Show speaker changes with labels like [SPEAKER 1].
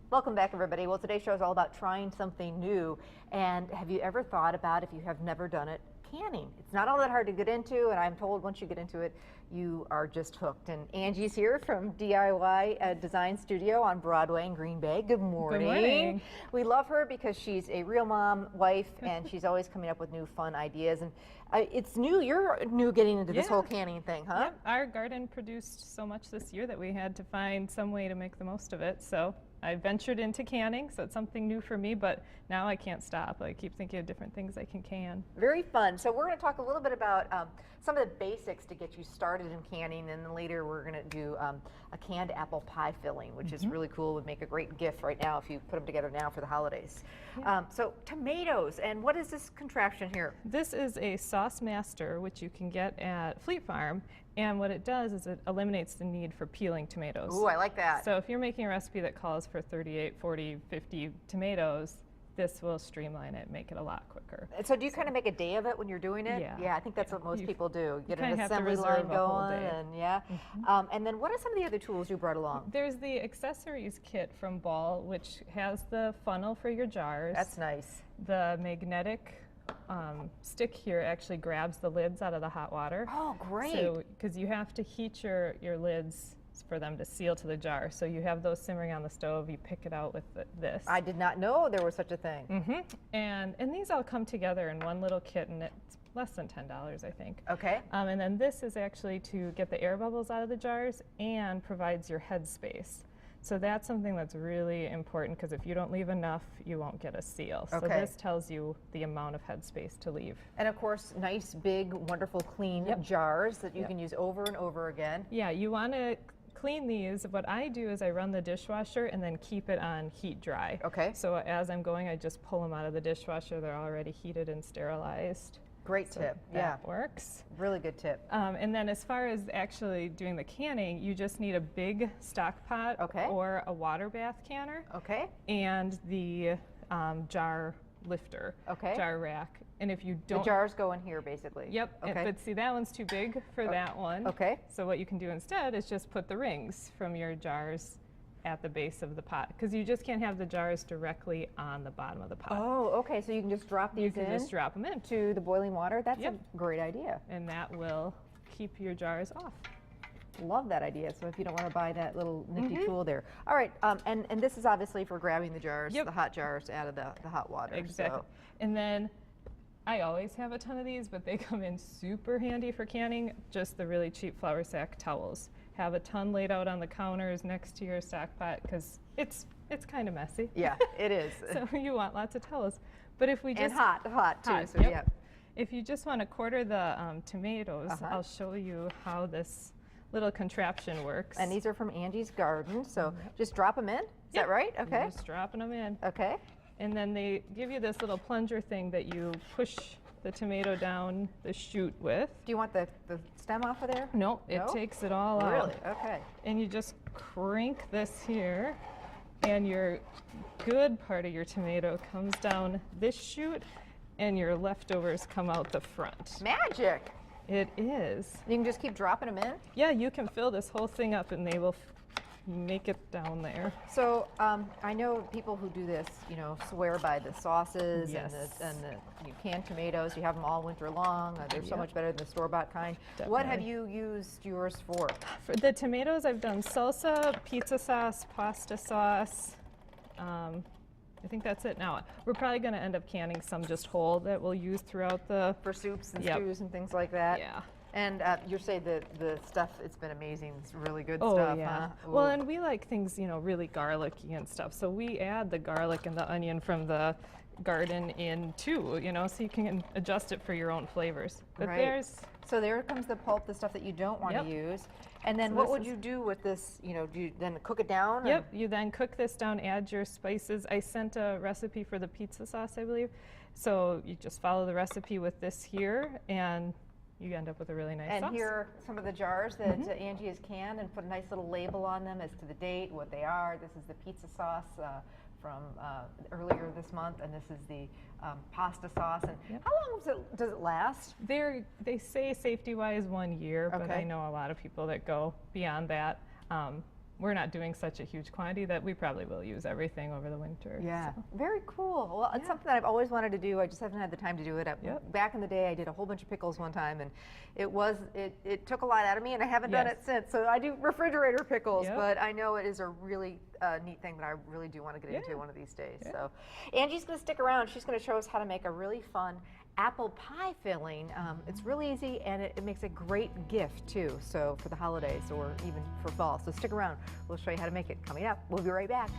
[SPEAKER 1] Welcome back, everybody. Well, today's show is all about trying something new. And have you ever thought about, if you have never done it, canning? It's not all that hard to get into, and I'm told once you get into it, you are just hooked. And Angie's here from DIY Design Studio on Broadway in Green Bay. Good morning.
[SPEAKER 2] Good morning.
[SPEAKER 1] We love her because she's a real mom, wife, and she's always coming up with new fun ideas. And it's new. You're new getting into this whole canning thing, huh?
[SPEAKER 2] Yep. Our garden produced so much this year that we had to find some way to make the most of it. So I ventured into canning, so it's something new for me, but now I can't stop. I keep thinking of different things I can can.
[SPEAKER 1] Very fun. So we're going to talk a little bit about some of the basics to get you started in canning, and then later we're going to do a canned apple pie filling, which is really cool. Would make a great gift right now if you put them together now for the holidays.
[SPEAKER 2] Yeah.
[SPEAKER 1] So tomatoes, and what is this contraption here?
[SPEAKER 2] This is a sauce master, which you can get at Fleet Farm, and what it does is it eliminates the need for peeling tomatoes.
[SPEAKER 1] Ooh, I like that.
[SPEAKER 2] So if you're making a recipe that calls for 38, 40, 50 tomatoes, this will streamline it, make it a lot quicker.
[SPEAKER 1] So do you kind of make a day of it when you're doing it?
[SPEAKER 2] Yeah.
[SPEAKER 1] I think that's what most people do. Get
[SPEAKER 2] kinda
[SPEAKER 1] an
[SPEAKER 2] have to
[SPEAKER 1] assembly
[SPEAKER 2] reserve
[SPEAKER 1] line
[SPEAKER 2] a whole
[SPEAKER 1] going,
[SPEAKER 2] day.
[SPEAKER 1] and and then what are some of the other tools you brought along?
[SPEAKER 2] There's the accessories kit from Ball, which has the funnel for your jars.
[SPEAKER 1] That's nice.
[SPEAKER 2] The magnetic stick here actually grabs the lids out of the hot water.
[SPEAKER 1] Oh, great.
[SPEAKER 2] So, because you have to heat your lids for them to seal to the jar. So you have those simmering on the stove, you pick it out with this.
[SPEAKER 1] I did not know there was such a thing.
[SPEAKER 2] And these all come together in one little kit, and it's less than $10, I think.
[SPEAKER 1] Okay.
[SPEAKER 2] And then this is actually to get the air bubbles out of the jars and provides your head space. So that's something that's really important, because if you don't leave enough, you won't get a seal. So
[SPEAKER 1] Okay.
[SPEAKER 2] this tells you the amount of headspace to leave.
[SPEAKER 1] And of course, nice, big, wonderful, clean jars that you can use over and over again.
[SPEAKER 2] Yeah, you want to clean these. What I do is I run the dishwasher and then keep it on heat dry.
[SPEAKER 1] Okay.
[SPEAKER 2] So as I'm going, I just pull them out of the dishwasher. They're already heated and sterilized.
[SPEAKER 1] Great
[SPEAKER 2] So
[SPEAKER 1] tip.
[SPEAKER 2] that works.
[SPEAKER 1] Really good tip.
[SPEAKER 2] And then as far as actually doing the canning, you just need a big stock pot or a water bath canner
[SPEAKER 1] Okay.
[SPEAKER 2] and the jar lifter, jar rack. And if you don't...
[SPEAKER 1] The jars go in here, basically.
[SPEAKER 2] Yep,
[SPEAKER 1] Okay.
[SPEAKER 2] but see, that one's too big for that one.
[SPEAKER 1] Okay.
[SPEAKER 2] So what you can do instead is just put the rings from your jars at the base of the pot, because you just can't have the jars directly on the bottom of the pot.
[SPEAKER 1] Oh, okay. So you can just drop these
[SPEAKER 2] You can just drop them in.
[SPEAKER 1] to the boiling water. That's a great idea.
[SPEAKER 2] And that will keep your jars off.
[SPEAKER 1] Love that idea. So if you don't want to buy that little nifty tool there. All right. And this is obviously for grabbing the jars, the hot jars out of the hot water.
[SPEAKER 2] Exactly.
[SPEAKER 1] So.
[SPEAKER 2] And then I always have a ton of these, but they come in super handy for canning. Just the really cheap flour sack towels. Have a ton laid out on the counters next to your stock pot, because it's kind of messy.
[SPEAKER 1] Yeah, it is.
[SPEAKER 2] So you want lots of towels. But if we just...
[SPEAKER 1] And hot too.
[SPEAKER 2] Hot,
[SPEAKER 1] So
[SPEAKER 2] yep.
[SPEAKER 1] yeah.
[SPEAKER 2] If you just want to quarter the tomatoes, I'll show you how this little contraption works.
[SPEAKER 1] And these are from Angie's garden. So just drop them in. Is that right? Okay.
[SPEAKER 2] You're just dropping them in.
[SPEAKER 1] Okay.
[SPEAKER 2] And then they give you this little plunger thing that you push the tomato down the chute with.
[SPEAKER 1] Do you want the stem off of there?
[SPEAKER 2] No, it takes it all out.
[SPEAKER 1] Really? Okay.
[SPEAKER 2] And you just crank this here, and your good part of your tomato comes down this chute, and your leftovers come out the front.
[SPEAKER 1] Magic.
[SPEAKER 2] It is.
[SPEAKER 1] You can just keep dropping them in?
[SPEAKER 2] Yeah, you can fill this whole thing up, and they will make it down there.
[SPEAKER 1] So I know people who do this, you know, swear by the sauces and the canned tomatoes. You have them all winter long. They're so much better than the store-bought kind.
[SPEAKER 2] Definitely.
[SPEAKER 1] What have you used yours for?
[SPEAKER 2] For the tomatoes, I've done salsa, pizza sauce, pasta sauce. I think that's it now. We're probably going to end up canning some just whole that we'll use throughout the...
[SPEAKER 1] For soups and stews and things like that?
[SPEAKER 2] Yeah.
[SPEAKER 1] And you're saying the stuff, it's been amazing. It's really good
[SPEAKER 2] Oh,
[SPEAKER 1] stuff,
[SPEAKER 2] yeah.
[SPEAKER 1] huh?
[SPEAKER 2] Well, and we like things, you know, really garlicky and stuff. So we add the garlic and the onion from the garden in too, you know, so you can adjust it for your own flavors. But there's...
[SPEAKER 1] So there comes the pulp, the stuff that you don't want to use. And then what would you do with this? You know, do you then cook it down?
[SPEAKER 2] Yep, you then cook this down, add your spices. I sent a recipe for the pizza sauce, I believe. So you just follow the recipe with this here, and you end up with a really nice sauce.
[SPEAKER 1] And here are some of the jars that Angie has canned, and put a nice little label on them as to the date, what they are. This is the pizza sauce from earlier this month, and this is the pasta sauce. And how long does it last?
[SPEAKER 2] They say safety-wise 1 year, but I know a lot of people that go beyond that. we're not doing such a huge quantity that we probably will use everything over the winter.
[SPEAKER 1] Yeah,
[SPEAKER 2] so.
[SPEAKER 1] very cool. Well, it's something that I've always wanted to do. I just haven't had the time to do it. Back in the day, I did a whole bunch of pickles one time, and it took a lot out of me, and I haven't done it since. So I do refrigerator pickles, but I know it is a really neat thing that I really do want to get into one of these days. So Angie's going to stick around. She's going to show us how to make a really fun apple pie filling. It's really easy, and it makes a great gift too, so for the holidays or even for fall. So stick around. We'll show you how to make it coming up. We'll be right back.